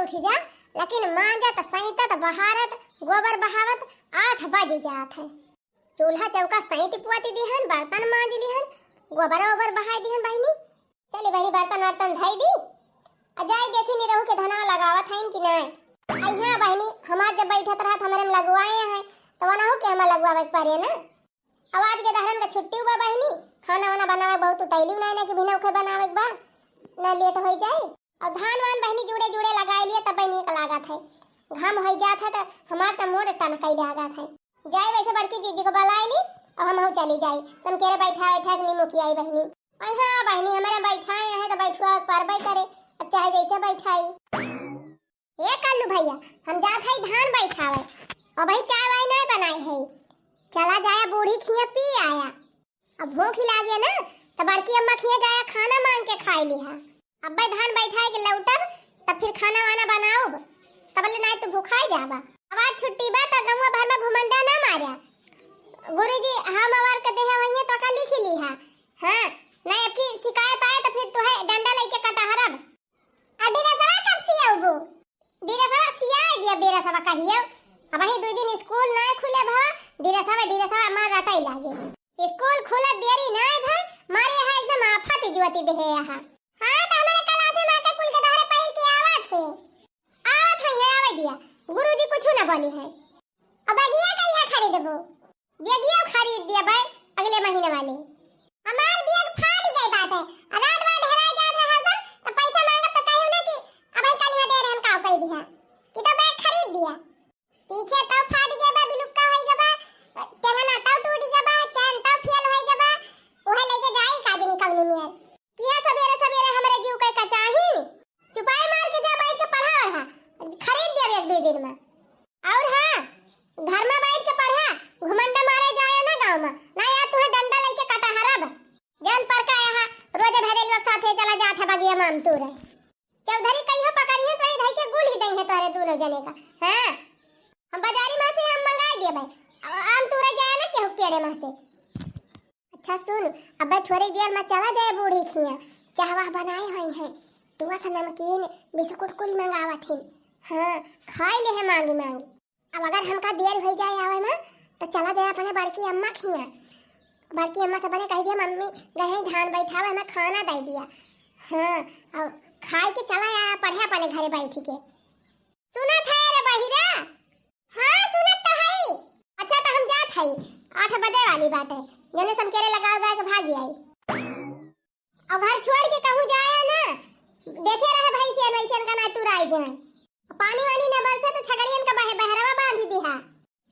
उठी जा, लेकिन मांजत सैतत बहारत गोबर बहावत 8 बज जात है। चूल्हा चौका सैती पुआती दिहन, बर्तन मांज लिहन, गोबर ओबर बहाई दिहन बहिनी। चली बहिनी बर्तन वर्तन धई दी, जाई देखी नहीं रहू के धनवा लगावत हईन कि नहीं। अइहा बहिनी हमार जब बैठत रहत हमरे में लगवाए हैं तो वना हो के हम लगवावे के पारे ना। आवाज के दहरन का छुट्टी हुआ बहिनी, खाना वाना बनावे बहुत उतैली नहीं ना कि बिना उखे बनावे के बा ना लेट हो जाए। और धान वान बहिनी जुड़े जुड़े लगाई लिए तब नीक लागत है, घाम हो जात है तो हमार त मोर टनकई लागत है। जाए वैसे बड़की जीजी को बुलाई ली और हम चली जाई समकेरे बैठा बैठा के नीमू की आई बहिनी। हाँ बहिनी हमारे बैठाए हैं तो बैठुआ परबई करे, अब चाहे जैसे बैठाई। ये कालू भैया हम जात है धान बैठावे और भाई चाय वाय नहीं बनाई है, चला जाया बूढ़ी खिया पी आया। अब भूख लागे ना तो बड़की अम्मा खिया जाया खाना मांग के खाई लिहा। अब भाई धान बैठाए के लौटब तब फिर खाना वाना बनाओ तब ले नहीं तो भूखाई जाबा। अब आज छुट्टी बा तो गंवा भर में घुमंडा ना मारा। गुरुजी हम आवार के देहा वही तो का लिख लिहा। हां नहीं अब की शिकायत आए तो फिर तो है डंडा लेके कटा हरब। अडी रसवा कब सियाओ डीरसवा सिया दिया डीरसवा कहियो। अब ही 2 दिन स्कूल ना खुले भा डीरसवा मार रटाई लागे। स्कूल खुला देरी ना भा मारे है एकदम आफत जुवती देहे यहां। हां तो हमारे क्लास में आके कुल के दहरे पहन के आवत है आवे दिया। गुरुजी कुछ ना बोली है। अब बेगिया कहिया खरीदबो, बेगिया खरीद दिया भाई अगले महीने वाले। हमार बेग फाड़ गई बात है, रात बार ढेरा जात है हरदम तो पैसा मांगब तो कहू ना कि अब कलिया दे रहन का कह दिया कि तो बैग खरीद दिया। पीछे तो फाड़ गया बा बिलुक्का होई गबा, केहना तो टूट गया बा, चैन तो फेल होई गबा, ओहे लेके जाई काजनी कवनी में। किया सवेरे सवेरे हमरे जीव के का चाही चुपाई मार के जा बैठ के पढ़ा रहा खरीद दिया एक 2 दिन में। और हां घर में बैठ के पढ़ा घुमंडा मारे जाए ना गांव में ना यार तुम्हें डंडा लेके कटा हरब जन पर का यहां रोज भरे लोग साथे चला जात है बगिया माम तू रे चौधरी कहियो पकड़ी है तो इधर के गुल ही दई है तोरे दोनों जने का। हां हम बाजारी में से हम मंगाई दिए भाई आम तूरा जाए ना केहू पेड़े में से। अच्छा सुन अब थोड़ी देर में चला जाए बूढ़ी खिया चाहवा बनाई हुई है तुआ सा नमकीन बिस्कुट कुल मंगावत है। हां खाई ले है मांगी मांगी। अब अगर हमका देर हो जाए आवे में तो चला जाए अपने बड़की अम्मा खिया। बड़की अम्मा से बने कह दिया मम्मी गहे धान बैठावे में खाना दे दिया। हां अब खाई के चला आया पढ़े अपने घरे बैठ के। सुनत है रे बहिरा? हां सुनत तो है। अच्छा तो हम जात है 8 बजे वाली बात है जने समकेरे लगा के भागी आई। अब घर छोड़ के कहूं जाए ना देखे रहे भाई से वैसन का ना तुराई जाए पानी वानी न बरसे तो छगड़ियन का बहरवा बांध दिया।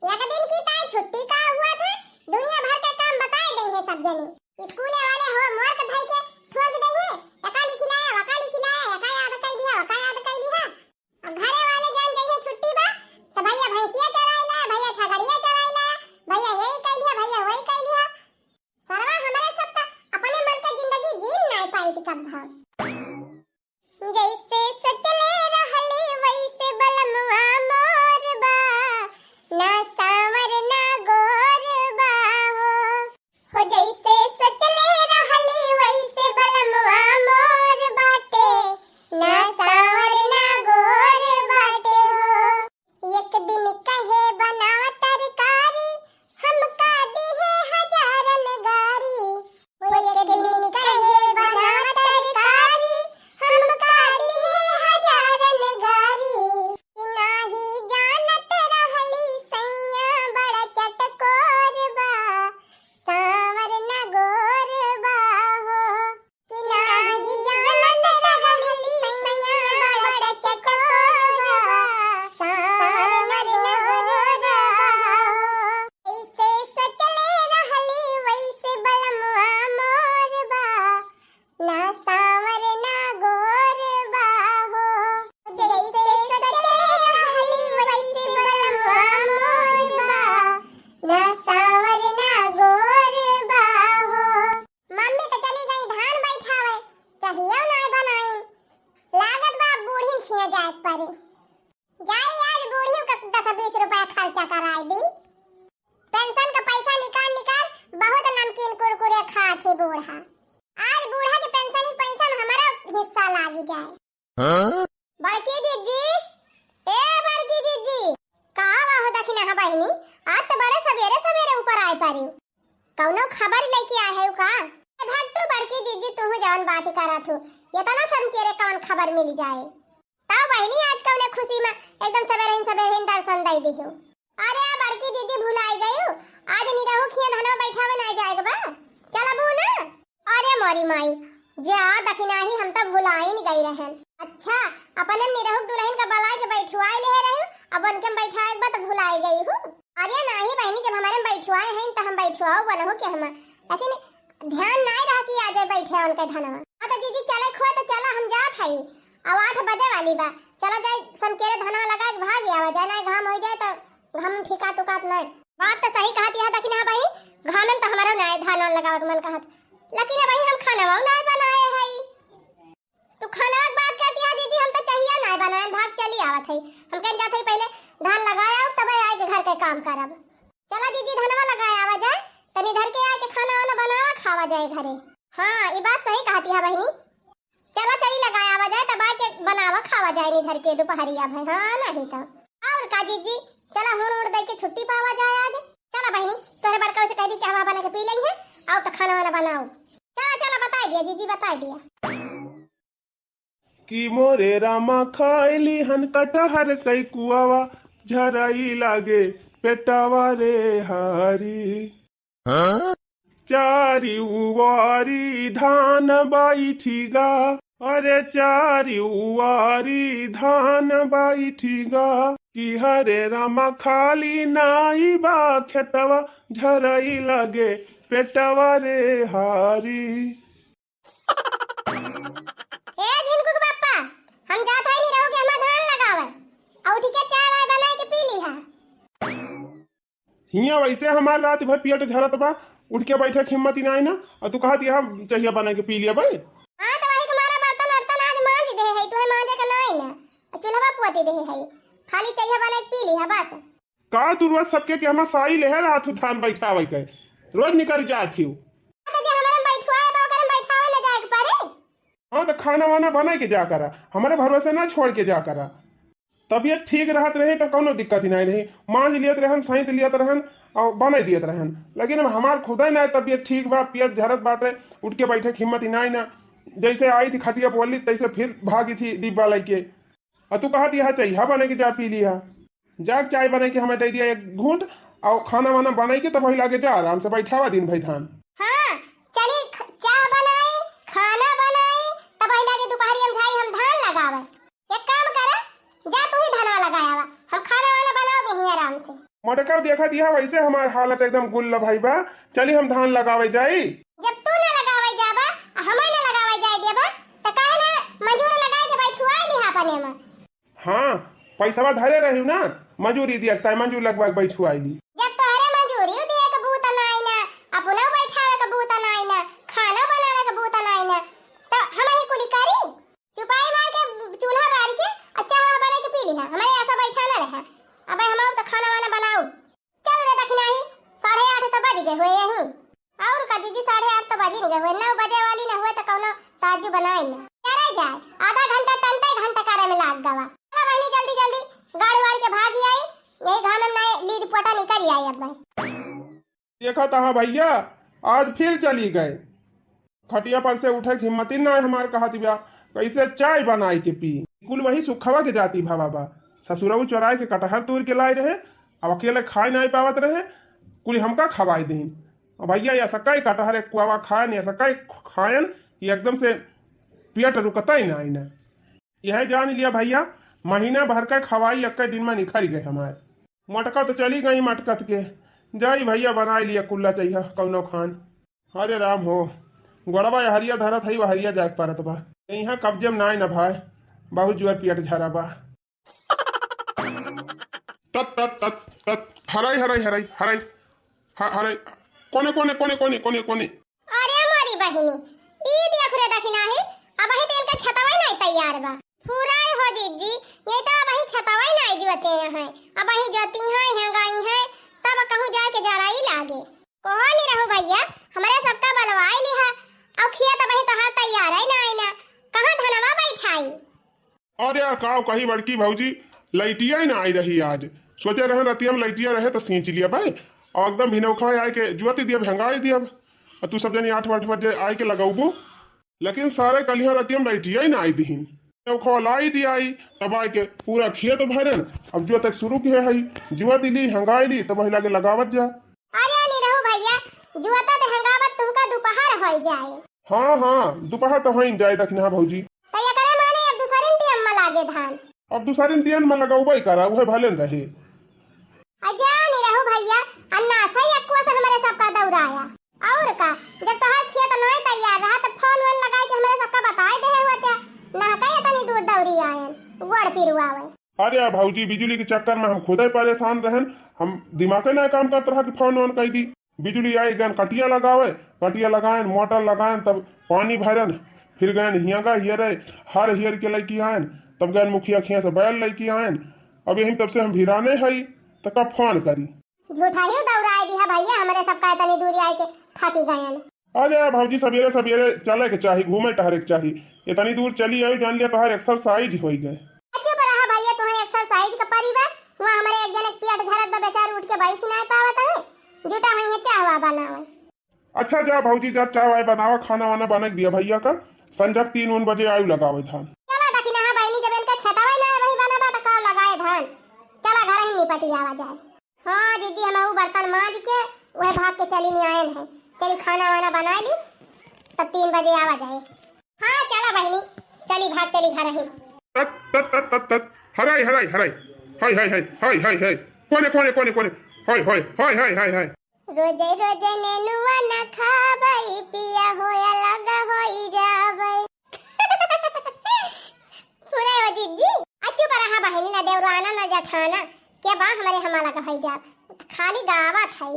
एक दिन की ताई छुट्टी का हुआ था दुनिया भर के काम बताए देंगे सब जने स्कूल वाले हो मोर के भाई के ठोक देंगे एका लिखिलाया वका लिखिलाया एका याद कई दिया वका याद कई दिया। अब घरे वाले जान गए छुट्टी बा तो भैया भैंसिया चराइला भैया छगड़िया चराइला भैया यही कई दिया भैया वही कई दिया। सरवा हमारे सब का अपने मन का जिंदगी जीन नहीं पाई थी कब भाव जैसे सचले रहले वैसे बलमवा मोर बा ना सावर ना गोर बा हो जैसे सचले रहले वैसे बलमवा मोर बाटे ना सावर ना गोर बाटे हो। एक दिन कहे बनावा तरकारी हमका दिहे हजारन गारी वो एक दिन कहे बनावा तरकारी हमका दिहे हजारन गारी इनाही जानत रहली सैया बड़ा चटकोर बा सावर न गोर बा हो इनाही जानत रहली सैया बड़ा चटकोर बा सावर न गोर बा ऐसे सचले रहली वैसे बलमवा मोर बा ना सावर ना गोर बा हो जैसे सचले रहली वैसे बलमवा मोर बा ना सावर ना गोर बा हो। मम्मी तो चली गई धान बैठावे चाहिए ना बनाई लागत बा बूढ़ी खिया जात पारे जाई आज बूढ़ी का 10-20 रुपया खर्चा कराई दी। पेंशन का पैसा निकाल बहुत नमकीन कुरकुरे खाते बूढ़ा आज बूढ़ा के पेंशन ही पैसा में हमारा हिस्सा लाग जाए। बड़की दीदी बहनी, आज तो बड़े सवेरे सवेरे ऊपर आए पारी। कौनो खबर लेके आए है का? भाग तू बड़की जीजी, तू जवन बात करत हो, ये तो ना समझे रे कौन खबर मिल जाए। ताऊ बहनी आज कौने खुशी में एकदम सवेरे दर्शन दई दियो। अरे आ बड़की जीजी भुलाई गई हो, आज नी रहू खिया धनवा बैठावे नहीं जाएगा बा। चलबू ना? अरे मोरी माई, जा दखिनाही हम तो भुलाई नहीं गई रहन। अच्छा, अपने निरहुक दुल्हन का बलाई के बैठवाए ले रहू, अब उनके बैठाए बा तो भुलाई गई हूं। अरे नहीं बहनी, जब हमारे बैठवाए हैं तो हम बैठवाओ बनहु के हम, लेकिन ध्यान नहीं रहा कि आजे बैठे उनके धनवा। हां तो जीजी चले खोए तो चला, हम जात हई। अब 8 बजे वाली बा, चला जाए समकेरे धनवा लगा के भाग आवा जाए, नहीं घाम हो जाए तो हम ठिका टुकात नहीं। बात तो सही कहती है, लेकिन हां भाई घामन तो हमारो नहीं धान लगावे के मन कहत, लेकिन भाई हम खाना नहीं बनाए हई। तो खाना की बात करती है दीदी, हम तो चाहिए नहीं बनाए, भाग चली आवत है। हम कह जाते ही पहले धान लगाया तब आए के घर के काम करब। चला दीदी धनवा लगाया आवा जाए, तनी घर के आए के खाना वाना बनावा खावा जाए घरे। हां ये बात सही कहती है बहनी, चला चली लगाया आवा जाए तब आए के बनावा खावा जाए नी घर के दोपहरिया भाई। हां नहीं तो और का जीजी, चला हुन उड़ दे के छुट्टी पावा जाए आज। चला बहनी तोरे बड़का से कह दी चाह बना के पी लई है, आओ तो खाना वाना बनाओ। चला चला बता दिया जीजी, बता दिया कि मोरे रामा खाइली हन कटहर कई कुआवा, झराई लागे पेटावा रे हारी। चारी उवारी धान बैठीगा, अरे चारी उवारी धान बैठीगा, कि हरे रामा खाली नाई बा खेतवा, झराई लागे पेटावा रे हारी। हम जात है नहीं रहोगे, हम धान लगावे और ठीक है चाय वाय बनाए के पी ली है। हिया वैसे हमार रात भर पियट झरत बा, उठ के बैठे हिम्मत ही नहीं ना, और तू कहती है चाहिए बना के पी लिया भाई। हां तो वही तुम्हारा बर्तन वर्तन आज मांज दे है, तू मांजे का नहीं ना, चूल्हा पोती दे है, खाली चाहिए बना के पी ली है बस। का तू रोज सबके के हम साई ले है रात धान बैठावे के रोज निकल जात हियो। तो जे हमारे बैठवाए बा ओकरे बैठावे ले जाए के पड़े। हाँ तो खाना वाना बना के जा करा, हमारे भरोसे ना छोड़ के जा करा। तबीयत ठीक रहत रहे तो कोनो दिक्कत ही नहीं रही, मांझ लियत रहन, सहित लियत रहन और बना दियत रहन। लेकिन अब हमार खुदा ना तबीयत ठीक बा, पियत झरत बाटे, उठ के बैठे हिम्मत ही नहीं ना। जैसे आई थी खटिया बोली तैसे फिर भागी थी डिब्बा लेके, और तू कहती है चाहिए बने के जा पी लिया। जाग चाय बने के हमें दे दिया एक घूंट, और खाना वाना बनाई के तो वही लाके जा आराम से बैठावा दिन भाई धान। हाँ चली चाय बनाई, खाना बनाई, तब वही लाके दोपहरी हम जाई हम धान लगावे। एक काम करे, जा तू ही धानवा लगाया वा, हम खाना वाला बनाओगे ही आराम से। मटका देखा दिया वैसे हमार हालत एकदम गुल्ला भाई बा, चली हम धान लगावे जाई। जब तू ना लगावे जाबा, हमें ना लगावे जाए देबा, त काहे ना मजूर लगाए के बैठवाई ली अपने में। हाँ पैसा धरे रही ना, मजूरी दिया ताई मंजूर लगवा के बैठवाई ली। जब तोहरे मजूरी दिए के बूता नहीं ना, अपना बैठावे के बूता नहीं ना, खाना बनावे के बूता नहीं ना, तो हम ही कुली करी चुपाई मार के चूल्हा बार के अच्छा बना के पी ली है, हमारे ऐसा बैठा ना रहा। अब हम तो खाना वाना बनाओ। चल रे दखिना ही 8:30 तो बज गए हुए यहीं, और का जीजी 8:30 तो बज गए हुए, 9 बजे वाली ना हुए तो कौनो ताजू बनाई ना करे जाए, आधा घंटा टंटे घंटा करे में लाग गवा। चला बहनी जल्दी जल्दी गाड़ी वाड़ी के भागी आई, यही घाम में नहीं लीड पोटा निकल आई। अब भाई देखा था भैया आज फिर चली गए, खटिया पर से उठे हिम्मत ही ना हमार कहती बा कैसे चाय बनाई के पी। कुल वही सुखवा के जाती भावा, ससुरऊ चोराए के कटहर तोड़ के लाए रहे, अब अकेले खाए नहीं पावत रहे, कुल हमका खवाई दीन। भैया या सकाई कटहर एक कुआवा खाए, या सकाई खायन एकदम से पेट रुकता ही नहीं ना। यह जान लिया भैया महीना भर का खवाई एक दिन में निखर गए हमारे। मटका तो चली गई मटकत के, जाई भैया बना लिया कुल्ला चाहिए कौनो खान। अरे राम हो गोड़वा हरिया धरत है, वह हरिया जाग पारत बा, यहाँ कब्जे में नाई न भाई, बहुत जुआ पियट झरा बा। तत तत तत तत हराई हराई हराई हराई हराई कोने कोने कोने कोने कोने कोने। अरे हमारी बहिनी ई देख रे दखिना है, अब ही तेल का छतवाई नहीं तैयार बा, पूरा हो जीजी, ये तो अब ही छतवाई नहीं जोते हैं, अब ही जोती हैं गाई हैं, तब कहूं जाके जड़ाई लागे। कहो नहीं रहो भैया, हमारे सबका बलवाई लिहा, अब खिया तब ही तो हाथ तैयार है ना, कहां धनवा बैठाई। अरे काव कही बड़की भौजी लइटिया ही ना आई रही आज, सोचे रहे रतिया में लैटिया रहे तो सींच लिया भाई और एकदम भिनौखा आए के जुआती दिया भंगाई दिया और तू सब जनी 8 बजे आए के लगाऊबू लेकिन सारे कलिया रतिया में लैटिया ही ना आई दीन लाई दी आई तब आए के पूरा खेत भरन अब जो तक शुरू किए है जुआ दिली हंगाई ली तब लगे लगावत जा। अरे नहीं रहो भैया जुआता ते हंगावत तुमका दोपहर होई जाए। हाँ दोपहर तो हो जाए दखना भौजी तो ये करे माने अब दूसरे टीम में लागे धान अब दूसरे टीम में लगाऊबा करा वह भले रहे। अजा नहीं रहो भैया अन्ना सही अक्को से हमारे सबका दौड़ाया और का जब तोहर खेत नहीं तैयार रहा तो फोन वोन लगाई के हमारे सबका बताई दे हुआ क्या ना कहीं इतनी दूर दौड़ी आए गोड़ पिरुआवे। अरे भौजी बिजली के चक्कर में हम खुद ही परेशान रहन हम दिमाग ना काम करते रहा कि फोन वोन कह दी बिजली आई गन कटिया लगाए मोटर लगाए तब पानी भरन फिर गए हियागा हियरे हर हियर के लड़की आयन तब गए मुखिया खिया से बैल लड़की आयन अब यही तब से हम भिराने है तो कब फोन करी झूठा ही दौड़ाए दिया भैया हमारे सबका इतनी दूरी आए के थकी गए। अरे भौजी सवेरे सवेरे चले के चाहिए घूमे टहरे के चाहिए इतनी दूर चली आई जान लिया तो एक्सरसाइज हो गए। अच्छे पर रहा भैया तुम्हें एक्सरसाइज का परिवार वहां हमारे एक जन पेट धरत बा बेचारा उठ के भाई सुनाए पावत है झूठा वहीं चाहवा बनावे। अच्छा जा भौजी जा चाय बनावा खाना वाना बना दिया भैया का संजक 3 बजे आयु लगावे धान चला दखिना हां बहनी जब इनका खेतवा ना वही बनाबा त का लगाए धान चला घर ही निपटी आवा जाए। हां दीदी हम वो बर्तन मांज के वह भाग के चली नहीं आए हैं चली खाना वाना बना ली तब 3 बजे आवा जाए। हाँ चला बहनी चली भाग चली घर ही तत तत तत तत तत हराई हराई हराई हाय हाय हाय हाय हाय हाय कोने कोने कोने कोने हाय हाय हाय हाय हाय हाय रोजे रोजे नेनुआ न खाबई पिया होया लगा होई जाबई सुने हो जीजी अच्छू पर रहा बहनी ना देवराना न जठाना के बा हमारे हमाला का होई जा खाली गावत है।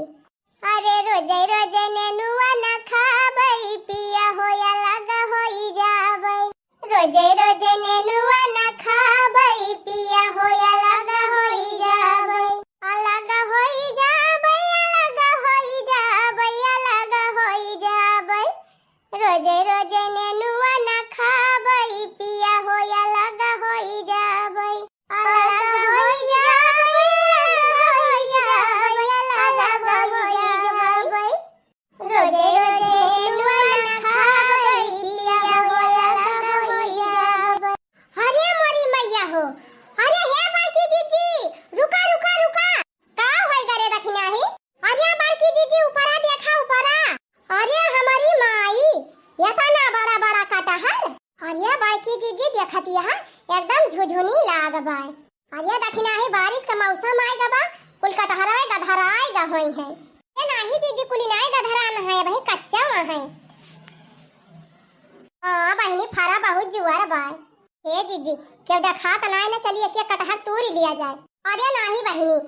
अरे रोजे रोजे नेनुआ न खाबई पिया होया लगा होई जाबई रोजे रोजे नेनुआ न खाबई पिया होया लगा होई जाबई अलग होई जाबई रोजे रोजे नेनुआ न खाबई पिया होया लगा होई जाबई अलग होई जाबई अलग होई जाबई रोजे रोजे नेनुआ न खाबई पिया होया लगा होई जाबई। अरे मोरी मैया हो अरे हे बड़की जीजी रुका रुका रुका का होई गरे दखना ही अरे बड़की जीजी ऊपरा देखा ऊपरा अरे हमारी माई इतना बड़ा बड़ा कटहल अरे बड़की जीजी देखती है एकदम झुझुनी लाग बाय अरे दखना ही बारिश का मौसम आएगा बा कुल कटहल गधराएगा होई है ये नाही जीजी कुली नहीं गधराना है भाई कच्चा वहां है। हां बहनी फरा बहुत जुआर बाय हे जीजी क्यों देखा त नहीं ना चलिए के कटहल तोड़ लिया जाए। अरे नाही बहनी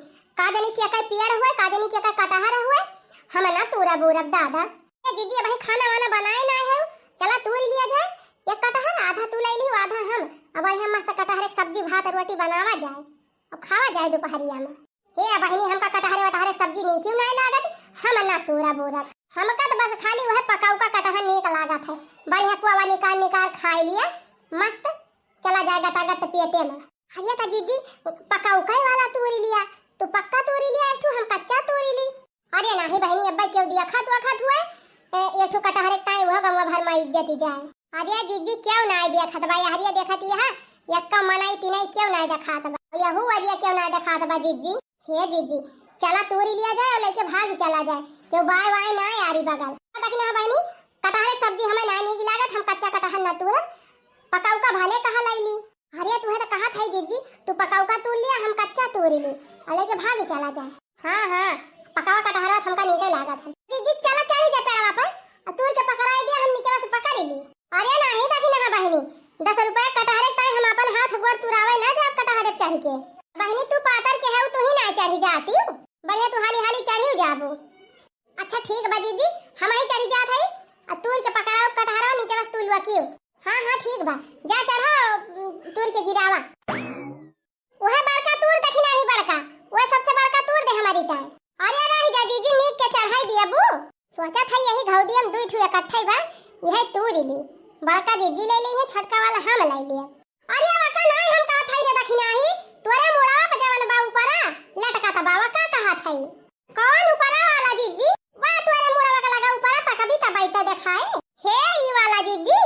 का जनी के का पेड़ हुए का जनी के का कटहल हुए हम ना तोरा बोरब दादा जीजी भाई खाना वाना बनाए ना है चला तोड़ लिया जाए एक कटहल आधा तू ले ली आधा हम अब हम मस्त कटहल एक सब्जी भात और रोटी बनावा जाए अब खावा जाए दोपहरिया में। हे बहनी हमका कटहल वटहल सब्जी नहीं क्यों नहीं लागत हम ना तोरा बोरा हमका तो बस खाली वह पकाऊ का कटहल नीक लागत है बढ़िया कुआ निकाल निकाल खाई लिया मस्त चला जाए गटागट पेटे में। हरिया का जीजी पकाऊ का वाला तोड़ लिया तू पक्का तोड़ लिया एक हम कच्चा तोड़ ली। अरे नहीं बहनी अब्बा क्यों दिया खत वखत हुए एक ठो कटहल ताई वह गंगा भर में इज्जत जाए। अरे जीजी क्यों ना दिया खतबा हरिया देखती है यक्का मनाई तीनई क्यों ना देखा तबा यहू हरिया क्यों ना देखा तबा जीजी। हे जीजी चला तोड़ी लिया जाए और लेके भाग चला जाए क्यों बाय बाय ना यारी बगल देखना बहनी कटहल सब्जी हमें ना नीक लागत हम कच्चा कटहल ना तोड़ पकाऊ का भले कहा लाई ली। अरे तू है तो कहा था जीजी तू पकाऊ का तोड़ लिया हम कच्चा तोड़ ली और लेके भाग चला जाए। हाँ हाँ पकावा कटहल हमका नीक लागत है जीजी चला चढ़ी जा पेड़वा पर तोड़ के पकड़ाई दिया हम नीचे से पकड़ ली। अरे नहीं देखी ना बहनी 10 रुपया कटहल ताई हम अपन हाथ गोड़ तुरावे ना जब कटहल चढ़ के बहनी तू पातर के है तू ही ना चढ़ी जाती हूँ बढ़िया तू हाली हाली चढ़ी जाबू। अच्छा ठीक बा जीजी हम ही चढ़ी जात है और तोड़ के पकड़ाओ कटहल नीचे बस तुलवा की। हाँ हाँ ठीक बा जा चढ़ाओ तोड़ के गिरावा वह बड़का तोड़ देखी ना ही बड़का वह सबसे बड़का तोड़ दे हमारी ताई। अरे रही जा जीजी नीक के चढ़ाई दिया बू सोचा था यही घौदी हम दुई ठू इकट्ठा बा यह तोड़ ली बड़का जीजी ले ली है छोटका वाला हम ले लिया। अरे बड़का नहीं हम कहा था रे दखिना ही तोरे मुड़ा पे जवन बा ऊपरा देखा था बाबा का कहा था ये? कौन ऊपरा वाला जीजी? वाह तोरे मुड़वा का लगा ऊपरा ता कभी ता बैठा देखाए हे ई वाला जीजी।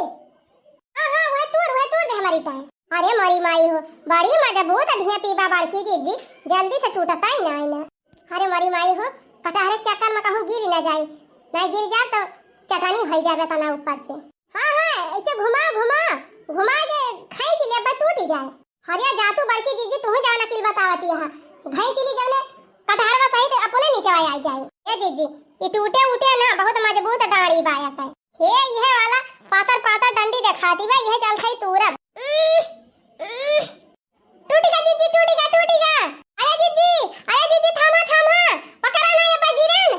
हां वह तूर दे हमारी ता। अरे मरी माई हो बड़ी मजबूत ढिया पीबा बाड़की जीजी जल्दी से टूटता ही ना ना। अरे मरी माई हो कटहरे के चक्कर में कहूं गिर ना जाए नहीं गिर जाए तो चटानी हो जावे तना ऊपर से। हां ऐसे घुमा के खाई के लिए टूट जाए। हरिया जातू बड़की जीजी तू जाओ ना किल बतावती है घई चिली जवने कटहरवा सही तो अपने नीचे आ जाए। ए जीजी ये टूटे उठे ना बहुत मजबूत डाड़ी बाया है हे यह वाला पातर डंडी दिखाती बा यह चल खाई तूरब टूटेगा जीजी टूटेगा। अरे जीजी थामा पकड़ा ना ये पे गिरन।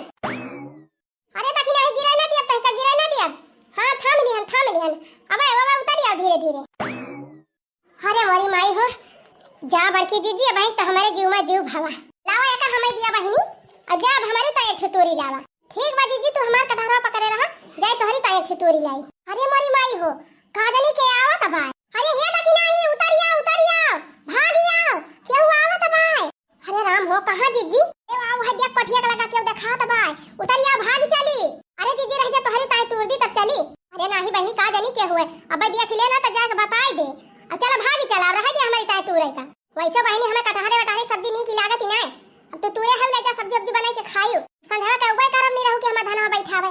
अरे देखी नहीं गिरा ना दिया तहका गिरा ना दिया। हां थाम लिहन अबे उतरिया धीरे। अरे मोरी माई हो जा बड़की जीजी भाई तो हमारे जीव में जीव भावा लावा एका हमें दिया बहिनी और जा अब हमारे ता एक तोरी लावा। ठीक बा जीजी तू हमार कटहरा पकड़े रहा जाए तोहरी ता एक तोरी लाई। अरे मोरी माई हो काजनी के आवत भाई। अरे हे देखी नहीं उतरिया भागिया क्यों आवत भाई? अरे राम हो कहां जीजी? ए वाह वह देख पठिया का लगा क्यों दिखात भाई उतरिया भाग चली। अरे जीजी रह जा तोहरी ता तोड़ दी तब चली। अरे नाही बहिनी काजनी के हुए अब देख ले ना तो जाके बताई दे। अब चलो भागी चला रहा है हमारी ताय तूरे का वैसे बहनी हमें कटहरे सब्जी नहीं की लागत ही ना। अब तो तूरे हम लेके सब्जी बनाई के खाइयो संध्या के उपाय करम नहीं रहू कि हम धनवा बैठावे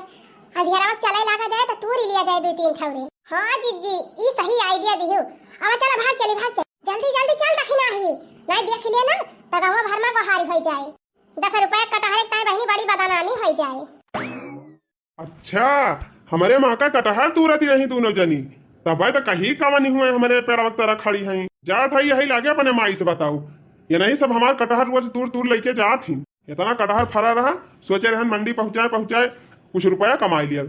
अंधेरा चले लागा जाए तो तूरी लिया जाए 2-3 ठौरे। हां जीजी ई सही आईडिया दियो। अब चलो भाग चली जल्दी चल दखी नाही नहीं देख लिए ना तो गांव भर में बहारी हो जाए 10 रुपए कटहरे ताई बहनी बड़ी बदनामी हो जाए। अच्छा हमारे माँ का कटहर तूरती रही दोनों जनी तब तो कहीं कावा नहीं हुए हमारे पेड़ वक्त तरह खड़ी हैं जा था यही लागे अपने माई से बताओ ये नहीं सब हमारे कटहर रोज तूर लेके जा थी इतना कटहर फरा रहा सोचे रहन मंडी पहुंचाए कुछ रुपया कमा लिया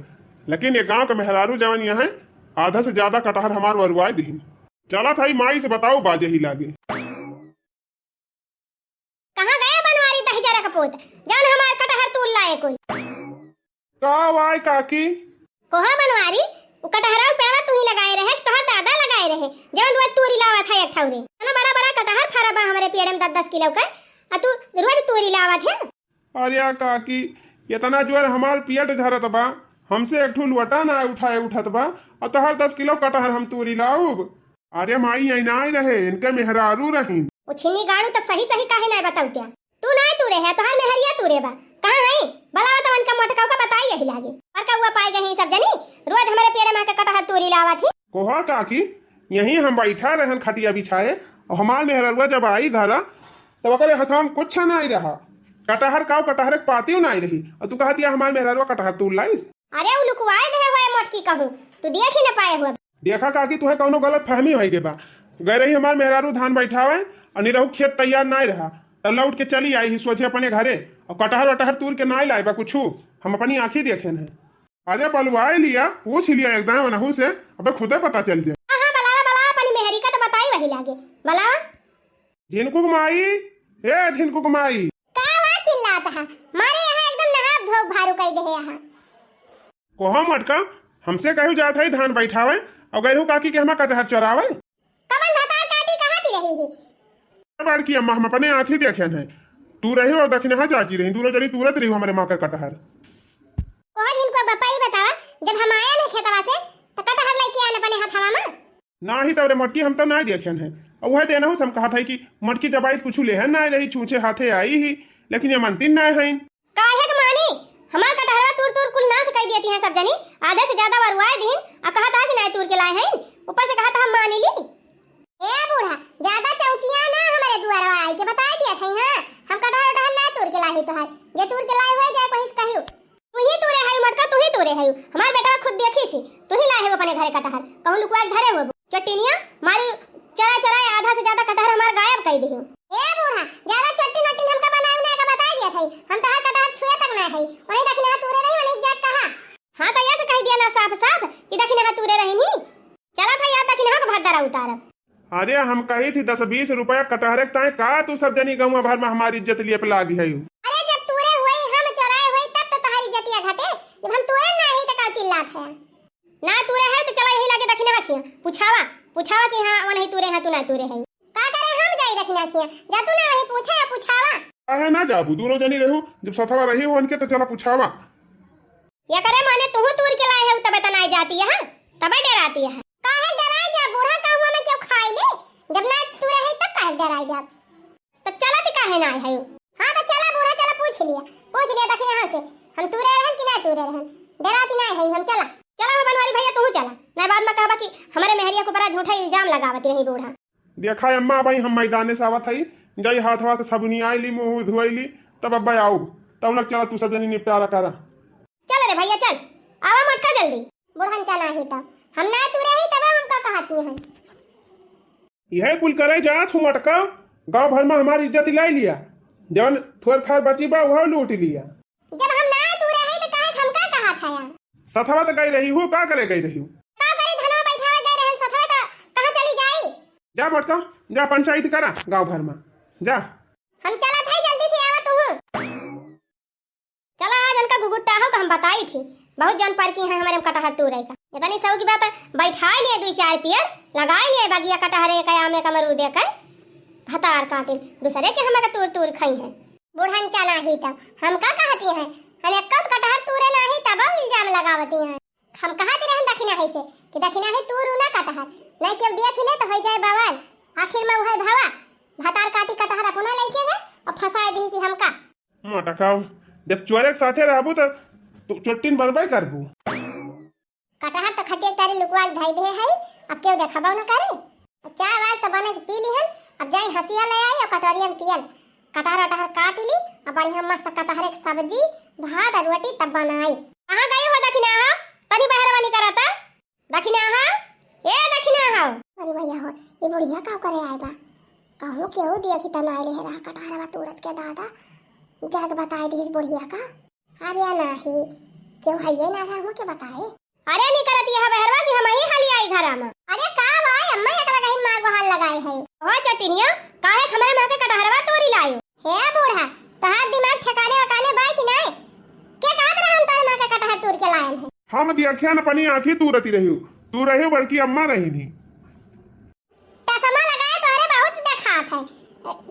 लेकिन ये गांव के मेहरारू जवन यहाँ आधा से ज्यादा कटहर हमार वरुआए दीन चला था माई से बताओ बाजे ही लागे। कहां गए बनवारी दहजरा का पोत जान हमार कटहर तूल लाए कोई का वाई काकी कोहा बनवारी वो कटहरा पेड़ा तू ही लगाए रहे तोहर दादा लगाए रहे जवन रोज तूरी लावा था एक ठौरे ना बड़ा कटहर फरा बा हमारे पेड़ में 10-10 किलो का आ तू रोज तूरी लावा थे। अरे काकी इतना जोर हमार पियट झरत बा हमसे एक ठू लुटा ना उठत बा और तोहर 10 किलो कटहर हम तूरी लाऊब। अरे माई ऐना रहे इनके मेहरारू रही वो छिन्नी गाड़ू तो सही काहे ना बताऊ क्या तू ना तूरे है तोहर मेहरिया तूरे बा कहां है बला तो उनका मोटका का बताई यही लागे और का हुआ पाए गई सब जनी रोज हमारे पेड़ में का कटहर तूरी लावा थी। कोहा काकी यहीं हम बैठा रहन खटिया बिछाए और हमार मेहररुआ जब आई घरा तब ओकरे हथवा में कुछ ना आई रहा कटहर कटहर के पाती ना आई रही और तू कहती है हमार मेहररुआ कटहर तू लाइस। अरे उ लुकवाए दे होए मोटकी कहूं तू देख ही ना पाए हुआ देखा काकी तुहे कौनो गलत फहमी होई के बा गए रही हमार मेहरारू धान बैठावे और निरहु खेत तैयार ना रहा तो लौट के चली आई सोचे अपने घरे और कटहर तूर के ना लाए बा कुछ हम अपनी आंखी देखे हैं। अरे बलवाए लिया पूछ लिया एकदम नहू से अबे खुदे पता चल जाए। हां बला अपनी मेहरी का तो बताई वही लागे बला झिनकुक माई ए झिनकुक माई का वा चिल्लाता है मारे यहां एकदम नहा धो भारू कई दे यहां कोहा मटका हमसे कहू जात है धान बैठावे और गहू काकी के हमा कटहर चरावे कमल भाता काटी कहां थी रही है बड़की अम्मा हम अपने आंखी देखे हैं तू रही और दक्षिणा चाची रही दूर जरी तुरंत रही हमारे माँ का कटहर कोहर इनको बपाई बतावा जब हम आए ना खेतवा से तो कटहर लेके आने अपने हाथवा में ना ही तोरे मटकी हम तो ना देखे हैं और वह देना हो सम कहा था कि मटकी जबाई कुछ लेहन ना रही छूछे हाथे आई ही लेकिन ये मनती ना है काहे के मानी हमार कटहरा तूर कुल नाश कर देती हैं सब जनी आधे से ज्यादा वरवाए दिन आ कहा था कि नहीं तूर के लाए हैं ऊपर से कहा था हम मानी ली। ए बूढ़ा ज्यादा चौचिया ना हमारे दुआरवा आई के बता दिया था हां हम कटहर ना तूर के लाए तो है जे तूर के लाए हुए जाए कहीं कहियो तू ही तूरे है मटका तू ही तूरे है हमार बेटा खुद देखी थी तू ही लाए हो अपने घरे कटहर कहूं लुकवा घरे हो चट्टिनिया मारी चरा आधा से ज्यादा कटहर हमार गायब कर दियो। ए बूढ़ा ज्यादा चट्टी नट्टी हमका बनाऊ ना का बता दिया था हम तो हर कटहर छुए तक ना है वही दखना तूरे रही वही जात कहा हां तो ऐसे कह दिया ना साफ कि दखना तूरे रही नहीं चला था याद दखना का भद्दरा उतार। अरे हम कही थी 10-20 रुपया कटहरे ताए का तू सब जनी गाँव भर में हमारी इज्जत लिए पे लागी है। अरे जब तूरे हुई हम चराए हुई तब तो तुम्हारी इज्जतिया घटे जब हम तूरे ना ही तो का चिल्लात है ना तूरे है तो चला यही लागे दखना रखिया पूछावा कि हां वो नहीं तूरे है तू ना तूरे है का करे हम जाई देखना किया जा तू ना वही पूछे या पूछावा काहे ना जाबू दोनों जनी रहू जब सथवा रही हो उनके तो चला पूछावा या करे माने तू तूर के लाए है तबे त नहीं जाती है तबे डराती है काहे डराई जा बूढ़ा का हुआ में क्यों खाई ले जब ना तू रही तब काहे डराई जा तो चला ती काहे ना है हां तो चला बूढ़ा चला पूछ लिया देखिन यहां से हम तू रहे रहन कि ना तू रहे रहन डराती नहीं है हम चला चला हो बनवारी भैया तू चला मैं बाद में कहबा कि हमारे मेहरिया को बड़ा झूठा इल्जाम लगावत रही बूढ़ा देखा अम्मा भाई हम मैदाने से आवत हई गई हाथ हाथ सबनी आईली मुंह धोइली तब अब्बा आओ तब लग चला तू सब जनी निपटारा करा चल रे भैया चल आवा मटका जल्दी बुढ़न चला ही तब हम ना तू रही तब हम का कहती हैं यह कुल करे जात हूँ मटका गांव भर में हमारी इज्जत लाई लिया जवन थोड़ थार बची बा वह लूट लिया जब हम ना तू रही तो काहे हम का कहा था यार सथवा तो गई रही हूँ का करे गई रही हूँ का करे धनवा बैठावे गए रहन सथवा तो कहां चली जाई जा मटका जा पंचायत करा गांव भर में जा हम चला था जल्दी से आवा तू चला आज उनका घुघुट्टा हो हम बताई थी बहुत जान पर की है हमारे कटहर तू रहेगा इतनी सौ की बात बैठा लिए दो चार पेड़ लगाई लिए बगिया कटहरे का आमे का मरूद देकर भतार काटे दूसरे के हमें तूर तूर खाई है बुढ़न चला ही तब हम का कहती हैं हम एक कटहर तूरे नहीं तब इल्जाम लगावती हैं हम कहते रहे दखिना है से कि दखिना है तूर ना कटहर नहीं क्यों दिया खिले तो हो जाए बवाल आखिर में वही भावा भतार काटी कटहर अपना लेके गए और फंसा दी थी हमका मटका जब चोरे के साथे रहबू तो चोटिन बनबे करबू कटहर तो खटिया तारी लुकवा धाई दे है अब क्यों देखबा न करे चाय वाय तो बने पी ली हम अब जाई हसिया ले आई और कटोरिया में पियल कटहर काट ली और बढ़िया मस्त कटहर की सब्जी भात और रोटी तब बनाई कहां गई हो दखिना हा तनी बहरवानी करता दखिना हा ए दखिना हा अरे भैया हो ये बुढ़िया का करे आए बा कहूं क्यों देखी त ना ले रहा कटहरवा तुरंत के दादा जग बताई दी बुढ़िया का अरे नहीं क्यों है ये ना हो के बताए अरे नहीं करती है बहरवा की हम ही खाली आई घर में अरे का भाई अम्मा एकला कहीं मार को हाल लगाए है हो चटिनिया काहे हमारे मां के कटहरवा तोरी लायो हे बूढ़ा तहार दिमाग ठिकाने वकाने बाई कि नहीं के कहत रहा हम तारे मां के कटहर तोड़ के लाए हैं हम दिया न अपनी आंखें तू रती रही तू रही बड़की अम्मा रही नहीं तसमा लगाए तो अरे बहुत देखात है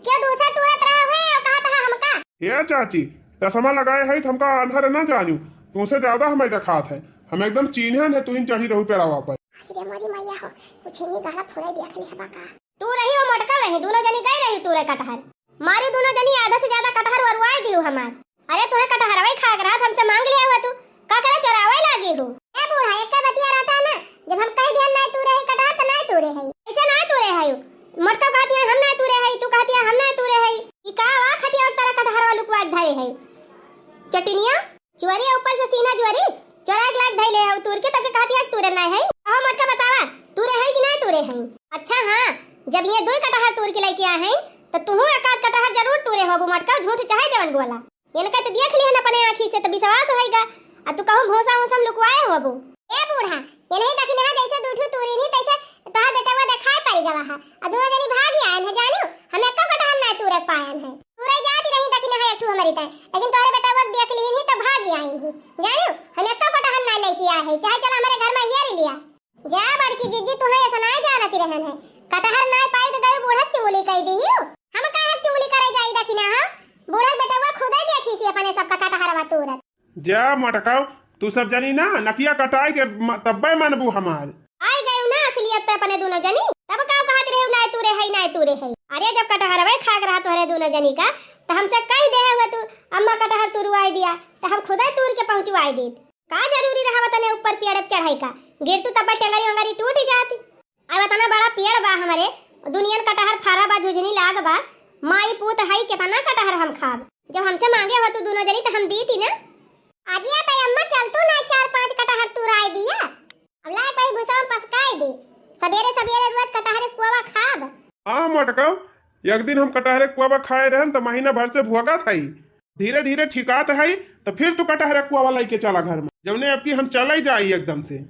क्यों दूसरा तुरंत रहा है और कहा था हमका ये चाची चश्मा लगाए है हमका अंधर न जानू तुमसे ज्यादा हमें दिखात है हम एकदम चिन्हन है तू इन चढ़ी रहू पेड़ावा पर अरे मारी मैया हो कुछ नहीं गाड़ा फोड़े देख ली है बाका तू रही हो मटका रही दोनों जनी गई रही तू रे कटहर मारी दोनों जनी आधा से ज्यादा कटहर वरवाई दियो हमार अरे तोहे कटहर वही खा रहा हमसे मांग लिया हुआ तू का करे चोरावे लागी हो ए बूढ़ा एक का बतिया रहता ना जब हम कह दिया नहीं तू रही कटहर तो नहीं तू रे है ऐसे नहीं तू रे है मटका कहती है हम नहीं तू रे है तू कहती है हम नहीं तू रे है ई का वा खटिया तारा कटहर वालू को धरे है चटिनिया चोरी ऊपर से सीना चोरी चोरा एक लाख धैले है तूर के तक कहती है तूरे नहीं है कहो मटका बतावा तूरे है कि नहीं तूरे है अच्छा हां जब ये दो कटहर तूर के लेके आए हैं तो तू एक आध कटहर जरूर तूरे होबो मटका झूठ चाहे जवन बोला इनका तो देख लिहन अपने आंखी से तो विश्वास होएगा आ तू कहूं घोसा उसम लुकवाए होबो ए बूढ़ा ये नहीं दखिन है जैसे दूठू तूरी नहीं तैसे तोहार बेटा वो दिखाई पड़ गवा है आ दोनों जनी भाग आए हैं जानो हम एक कटहर नहीं तूरे पाए हैं तूरे जाती रही दखिन है एक हमारी तय लेकिन तोरे बेटा वो देख ली नहीं तो भाग आई हैं जानो हम एक कटहर नहीं लेके आए हैं चाहे चल हमारे घर में हियर लिया जा बड़की जीजी तू है ऐसा नहीं जानती रहन है कटहर नहीं पाई तो गई बूढ़ा चुगली कह दी हम काहे चुगली करे जाई दखिना हां बूढ़ा बेटा वो खुद ही देखी थी अपने सबका कटहरवा तूरत जा मटका तू सब जनी ना नकिया कटाई के तब्बे मनबू हमार आई गई ना असलियत पे अपने दोनों जनी तब का कहत रहे नहीं तूरे है नहीं तूरे है अरे जब कटहरवा खा रहा तो हरे दोनों जनी का तो हमसे कह दे है तू अम्मा कटहर तुरवाई दिया तो हम खुद ही तूर के पहुंचवाई देत का जरूरी रहा तने ऊपर पेड़ चढ़ाई का गिर तू तब टंगरी वंगरी टूट ही जाती अब तना बड़ा पेड़ बा हमारे दुनियन कटहर फारा बा झुझनी लाग बा माई पूत हई केतना कटहर हम खाब जब हमसे मांगे हो तू दोनों जनी तो हम दी थी ना आदिया त अम्मा चल तू ना 4-5 कटहर तुराई दिया अब लाई पे भुसा पसकाई दे सवेरे सवेरे रोज कटहर कुवा खाब हां मटका एक दिन हम कटहर कुवा खाए रहन तो महीना भर से भूखा थई धीरे धीरे ठिकात है तो फिर तू कटहर कुवा लेके चला घर में जबने अब की हम चले जाई एकदम से